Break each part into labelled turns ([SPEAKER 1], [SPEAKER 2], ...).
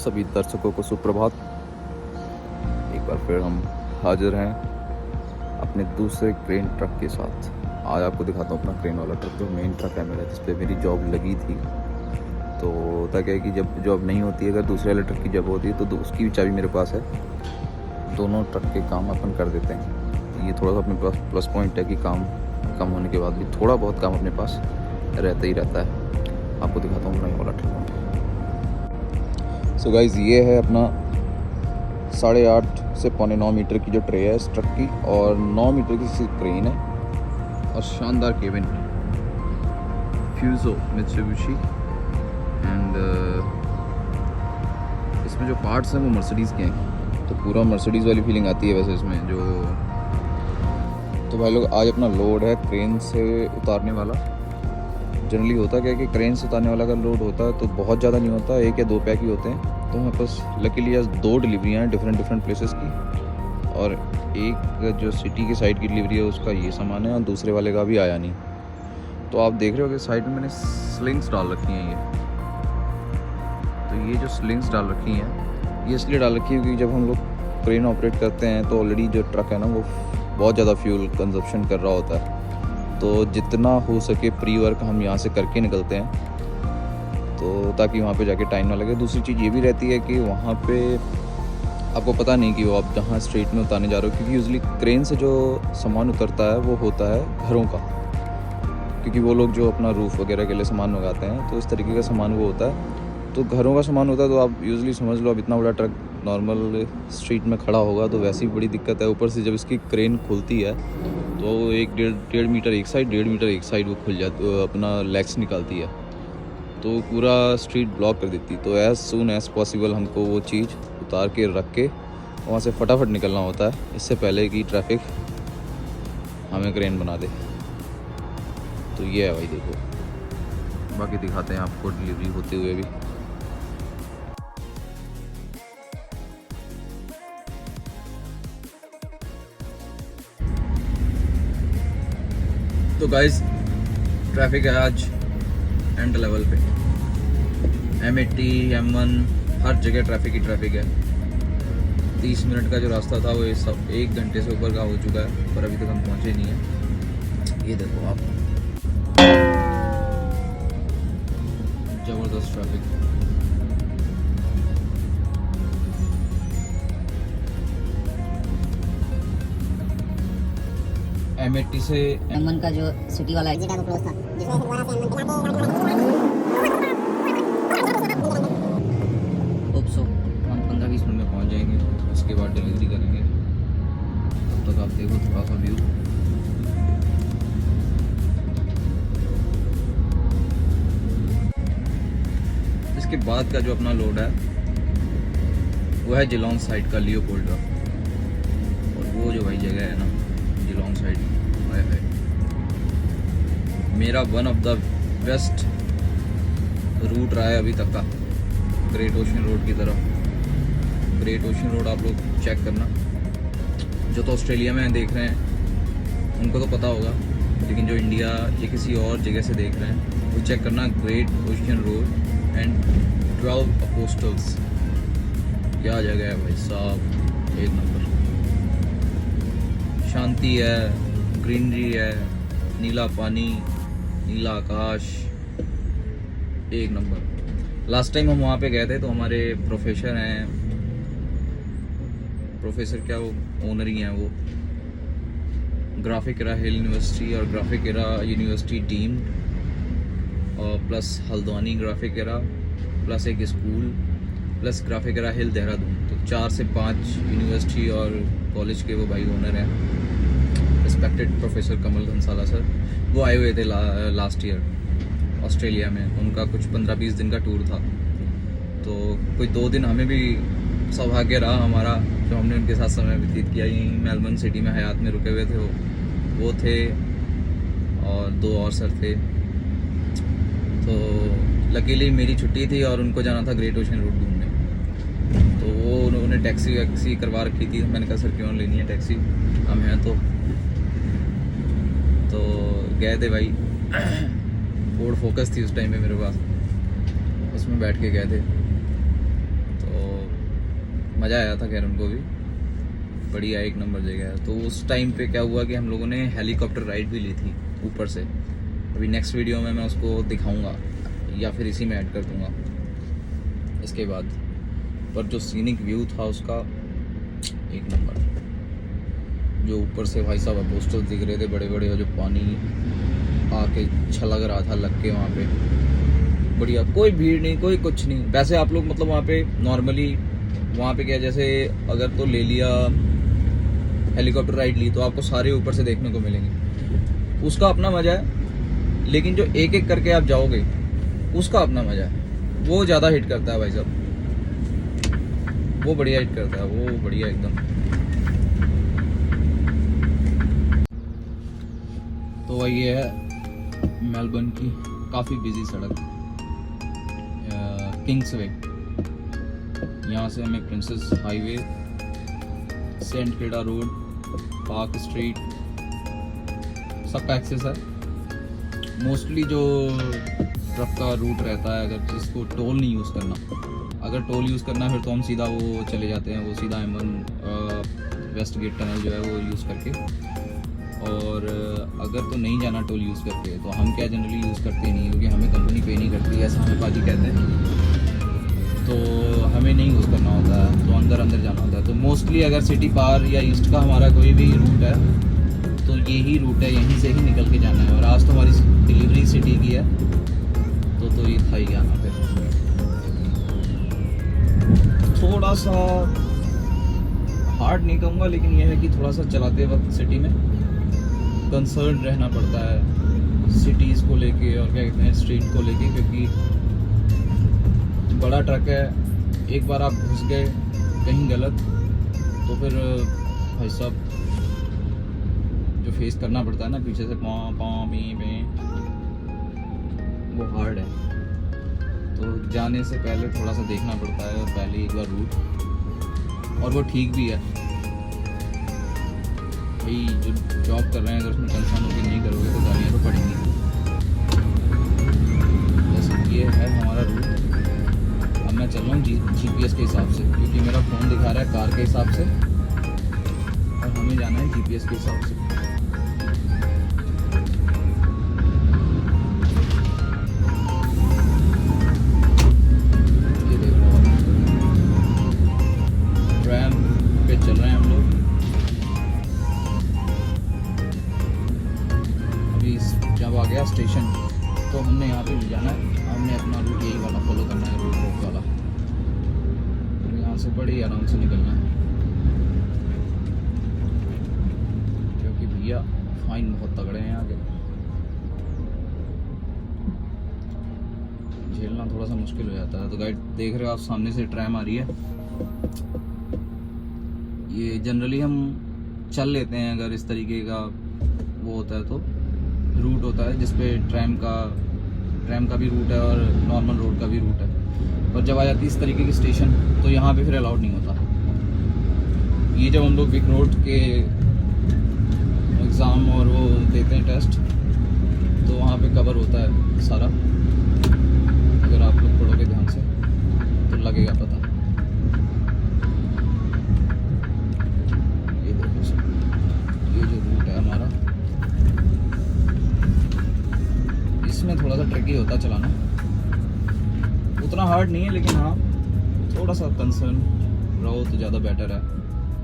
[SPEAKER 1] सभी दर्शकों को सुप्रभात। एक बार फिर हम हाजिर हैं अपने दूसरे क्रेन ट्रक के साथ। आज आपको दिखाता हूँ अपना क्रेन वाला ट्रक, जो मेन ट्रक है मेरा, जिस पे मेरी जॉब लगी थी। तो होता क्या है कि जब जॉब नहीं होती है, अगर दूसरे वाले ट्रक की जॉब होती है तो उसकी भी चाबी मेरे पास है। दोनों ट्रक के काम अपन कर देते हैं। ये थोड़ा सा अपने पास प्लस पॉइंट है कि काम कम होने के बाद भी थोड़ा बहुत काम अपने पास रहता ही रहता है। आपको दिखाता हूँ अपना ये वाला ट्रक। सो गाइज़, ये है अपना 8.5 से 8.25 मीटर की जो ट्रे है इस ट्रक की, और 9 मीटर की इसकी क्रेन है, और शानदार केबिन फ्यूजो मित्सुबिशी। एंड इसमें जो पार्ट्स हैं वो मर्सिडीज़ के हैं, तो पूरा मर्सिडीज़ वाली फीलिंग आती है वैसे इसमें जो। तो भाई लोग, आज अपना लोड है क्रेन से उतारने वाला। जनरली होता क्या है कि क्रेन से उतारने वाला अगर लोड होता है तो बहुत ज़्यादा नहीं होता, 1 या 2 पैक ही होते हैं। तो हमारे पास लकीली आज 2 डिलीवरियाँ हैं डिफरेंट प्लेसेस की, और एक जो सिटी की साइड की डिलीवरी है उसका ये सामान है, और दूसरे वाले का भी आया नहीं। तो आप देख रहे हो कि साइड में मैंने स्लिंग्स डाल रखी हैं। ये जो स्लिंग्स डाल रखी हैं ये इसलिए डाल रखी है क्योंकि जब हम लोग क्रेन ऑपरेट करते हैं तो ऑलरेडी जो ट्रक है ना वो बहुत ज़्यादा फ्यूल कंजप्शन कर रहा होता है। तो जितना हो सके प्री वर्क हम यहाँ से करके निकलते हैं, तो ताकि वहाँ पे जाके टाइम ना लगे। दूसरी चीज़ ये भी रहती है कि वहाँ पे आपको पता नहीं कि वो आप जहाँ स्ट्रीट में उतारने जा रहे हो, क्योंकि यूजली क्रेन से जो सामान उतरता है वो होता है घरों का, क्योंकि वो लोग जो अपना रूफ़ वगैरह के लिए सामान मंगाते हैं, तो इस तरीके का सामान वो होता है। तो घरों का सामान होता है, तो आप यूजली समझ लो अब इतना बड़ा ट्रक नॉर्मल स्ट्रीट में खड़ा होगा तो वैसी बड़ी दिक्कत है। ऊपर से जब इसकी क्रेन खुलती है तो 1-1.5 मीटर एक साइड, 1.5 मीटर एक साइड वो खुल जाती, अपना लेग्स निकालती है, तो पूरा स्ट्रीट ब्लॉक कर देती। तो एज़ सून एज़ पॉसिबल हमको वो चीज़ उतार के रख के वहाँ से फटाफट निकलना होता है, इससे पहले कि ट्रैफिक हमें क्रेन बना दे। तो ये है भाई, देखो बाकी दिखाते हैं आपको डिलीवरी होते हुए भी। तो गाइस, ट्रैफिक है आज एंड लेवल पे, M80 M1 हर जगह ट्रैफिक ही ट्रैफिक है। 30 मिनट का जो रास्ता था वो ये सब 1 घंटे से ऊपर का हो चुका है, पर अभी तक हम पहुंचे नहीं हैं। ये देखो आप, जबरदस्त ट्रैफिक। M80 से
[SPEAKER 2] M1 का जो सिटी वाला एग्जिट है वो क्लोज था, जिसमें से दोबारा से M1 पे
[SPEAKER 1] सो हम 15-20 मिनट में पहुंच जाएंगे, उसके बाद डिलीवरी करेंगे। तब तक आप देखो थोड़ा सा व्यू। इसके बाद का जो अपना लोड है वो है जिलोंग साइड का लियोपोल्ड का, और वो जो भाई जगह है ना जिलोंग साइड, है मेरा one of the best route रहा है अभी तक का, ग्रेट ओशन रोड की तरफ। ग्रेट ओशन रोड आप लोग चेक करना, जो तो ऑस्ट्रेलिया में देख रहे हैं उनको तो पता होगा, लेकिन जो इंडिया या किसी और जगह से देख रहे हैं वो चेक करना, great ocean road and 12 apostles. क्या जगह है भाई साहब, एक नंबर। शांति है, ग्रीनरी है, नीला पानी, नीला आकाश, एक नंबर। लास्ट टाइम हम वहाँ पे गए थे तो हमारे प्रोफेसर हैं, प्रोफेसर क्या वो ओनर ही हैं, वो ग्राफिक एरा हिल यूनिवर्सिटी और ग्राफिक एरा यूनिवर्सिटी टीम, और plus Haldwani graphic era, plus एक स्कूल, प्लस ग्राफिक एरा हिल देहरादून। तो 4 से 5 यूनिवर्सिटी और कॉलेज के वो भाई ओनर हैं, रिस्पेक्टेड प्रोफेसर कमल घनसाला सर। वो आए हुए थे लास्ट ईयर ऑस्ट्रेलिया में, उनका कुछ 15-20 दिन का टूर था। तो कोई 2 दिन हमें भी सौभाग्य रहा हमारा, जो हमने उनके साथ समय व्यतीत किया। यहीं मेलबर्न सिटी में हयात में रुके हुए थे वो थे, और 2 और सर थे। तो लकीली मेरी छुट्टी थी और उनको जाना था ग्रेट ओशन रोड घूमने, तो वो उन्होंने टैक्सी वैक्सी करवा रखी थी। मैंने कहा सर क्यों लेनी है टैक्सी, हम हैं तो गए थे भाई। फोर्ड फोकस थी उस टाइम पे मेरे पास, उसमें बैठ के गए थे। तो मज़ा आया था खैर उनको भी, बढ़िया एक नंबर जगह है। तो उस टाइम पे क्या हुआ कि हम लोगों ने हेलीकॉप्टर राइड भी ली थी ऊपर से। अभी नेक्स्ट वीडियो में मैं उसको दिखाऊंगा या फिर इसी में ऐड कर दूंगा इसके बाद। पर जो सीनिक व्यू था उसका एक नंबर, जो ऊपर से भाई साहब पोस्टर्स दिख रहे थे बड़े बड़े, और जो पानी आके छलक रहा था लग के वहाँ पे, बढ़िया, कोई भीड़ नहीं, कोई कुछ नहीं। वैसे आप लोग मतलब वहाँ पे नॉर्मली वहाँ पे क्या, जैसे अगर तो ले लिया हेलीकॉप्टर राइड ली तो आपको सारे ऊपर से देखने को मिलेंगे, उसका अपना मजा है। लेकिन जो एक एक करके आप जाओगे उसका अपना मजा है, वो ज़्यादा हिट करता है भाई साहब, वो बढ़िया हिट करता है, वो बढ़िया एकदम। तो वही ये है मेलबर्न की काफ़ी बिजी सड़क, किंग्सवे। यहाँ से हमें Princes Highway, St Kilda Road, Park Street सबका एक्सेस है। मोस्टली जो ट्रक का रूट रहता है, अगर जिसको टोल नहीं यूज़ करना, अगर टोल यूज़ करना है फिर तो हम सीधा वो चले जाते हैं, वो सीधा वेस्ट गेट टनल जो है वो यूज़ करके। और अगर तो नहीं जाना टोल यूज़ करके तो हम क्या जनरली यूज़ करते नहीं, क्योंकि हमें कंपनी पे नहीं करती है, ऐसा हमें पाजी कहते हैं। तो हमें नहीं यूज़ करना होता है, तो अंदर अंदर जाना होता है। तो मोस्टली अगर सिटी पार या ईस्ट का हमारा कोई भी रूट है तो यही रूट है, यहीं से ही निकल के जाना है। और आज तो हमारी डिलीवरी सिटी की है तो ये था ही जाना। फिर थोड़ा सा हार्ड नहीं कहूँगा, लेकिन यह है कि थोड़ा सा चलाते वक्त सिटी में कंसर्न रहना पड़ता है सिटीज़ को लेके, और क्या कहते हैं स्ट्रीट को लेके, क्योंकि बड़ा ट्रक है, एक बार आप घुस गए कहीं गलत तो फिर भाई साहब जो फेस करना पड़ता है ना पीछे से पाँ पाँ पी पे, वो हार्ड है। तो जाने से पहले थोड़ा सा देखना पड़ता है पहले एक बार रूट, और वो ठीक भी है भाई। जो जॉब कर रहे हैं अगर उसमें कंसर्न होकर नहीं करोगे तो गालियाँ तो पड़ेंगी। बस ये है हमारा रूट। अब मैं चल रहा हूँ GPS के हिसाब से, क्योंकि मेरा फ़ोन दिखा रहा है कार के हिसाब से और हमें जाना है GPS के हिसाब से। ये देखो ट्रैम पे चल रहे हैं हम लोग। अभी जब आ गया स्टेशन तो हमने यहाँ पे जाना है, हमने अपना रूट यही वाला फॉलो करना है, रोड रोड वाला। और यहाँ से बड़ी आराम से निकलना है, क्योंकि भैया फाइन बहुत तगड़े हैं आगे, झेलना थोड़ा सा मुश्किल हो जाता है। तो गाइड देख रहे हो आप सामने से ट्रैम आ रही है। ये जनरली हम चल लेते हैं अगर इस तरीके का वो होता है तो रूट होता है, जिसपे ट्रैम का भी रूट है और नॉर्मल रोड का भी रूट है। और जब आ जाती है इस तरीके की स्टेशन तो यहाँ पे फिर अलाउड नहीं होता। ये जब हम लोग विक रोड के एग्ज़ाम और वो देते हैं टेस्ट तो वहाँ पे कवर होता है सारा, अगर आप लोग पढ़ोगे ध्यान से तो लगेगा पता। ये देखो सर, ये जो रूट है हमारा, इसमें थोड़ा सा ट्रिकी होता है चलाना, उतना हार्ड नहीं है, लेकिन हाँ थोड़ा सा कंसर्न रहो तो ज़्यादा बेटर है।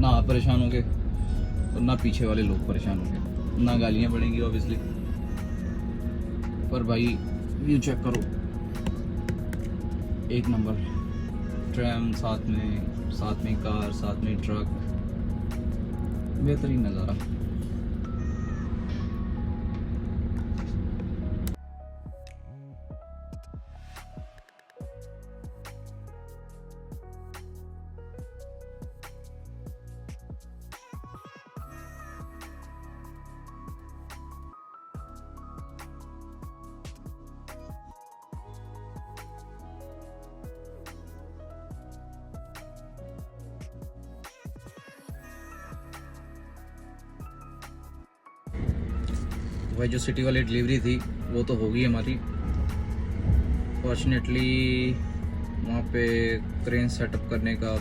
[SPEAKER 1] ना आप परेशान होगे और ना पीछे वाले लोग परेशान होंगे, ना गालियाँ पड़ेंगी ऑब्वियसली। पर भाई व्यू चेक करो, एक नंबर ट्रैम, साथ में कार, साथ में ट्रक, बेहतरीन नज़ारा। भाई जो सिटी वाली डिलीवरी थी वो तो हो गई हमारी। फॉर्चुनेटली वहाँ पे क्रेन सेटअप करने का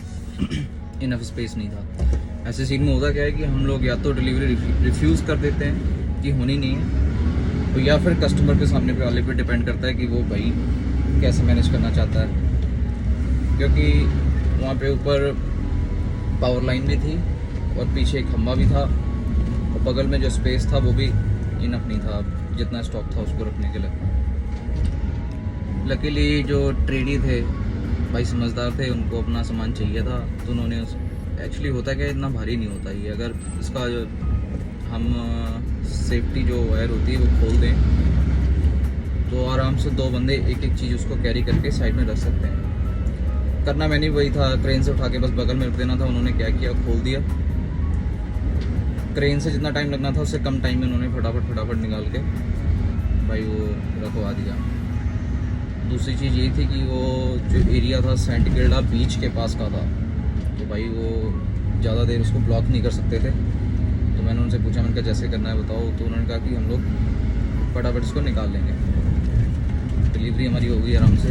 [SPEAKER 1] इनफ स्पेस नहीं था। ऐसे सीन में होता क्या है कि हम लोग या तो डिलीवरी रिफ्यूज़ कर देते हैं कि होनी नहीं है, तो या फिर कस्टमर के सामने पे वाले पे डिपेंड करता है कि वो भाई कैसे मैनेज करना चाहता है, क्योंकि वहाँ पे ऊपर पावर लाइन भी थी और पीछे एक खंभा भी था और बगल में जो स्पेस था वो भी इनफ नहीं था जितना स्टॉक था उसको रखने के लिए। लकीली जो ट्रेडी थे भाई समझदार थे, उनको अपना सामान चाहिए था तो उन्होंने एक्चुअली होता क्या है, इतना भारी नहीं होता ये, अगर इसका जो हम सेफ्टी जो वायर होती है वो खोल दें तो आराम से 2 बंदे एक एक चीज़ उसको कैरी करके साइड में रख सकते हैं। करना मैंने वही था, क्रेन से उठा के बस बगल में रख देना था। उन्होंने क्या किया, खोल दिया। क्रेन से जितना टाइम लगना था उससे कम टाइम में उन्होंने फटाफट निकाल के भाई वो रखवा दिया। दूसरी चीज़ ये थी कि वो जो एरिया था सेंट किल्डा बीच के पास का था, तो भाई वो ज़्यादा देर उसको ब्लॉक नहीं कर सकते थे। तो मैंने उनसे पूछा, मैंने कहा जैसे करना है बताओ, तो उन्होंने कहा कि हम लोग फटाफट इसको निकाल लेंगे। डिलीवरी हमारी हो गई आराम से,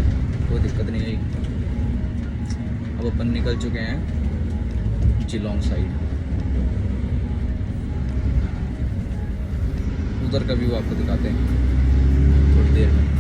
[SPEAKER 1] कोई दिक्कत नहीं आई। अब अपन निकल चुके हैं चिलोंग साइड, उधर का व्यू आपको दिखाते हैं थोड़ी देर में।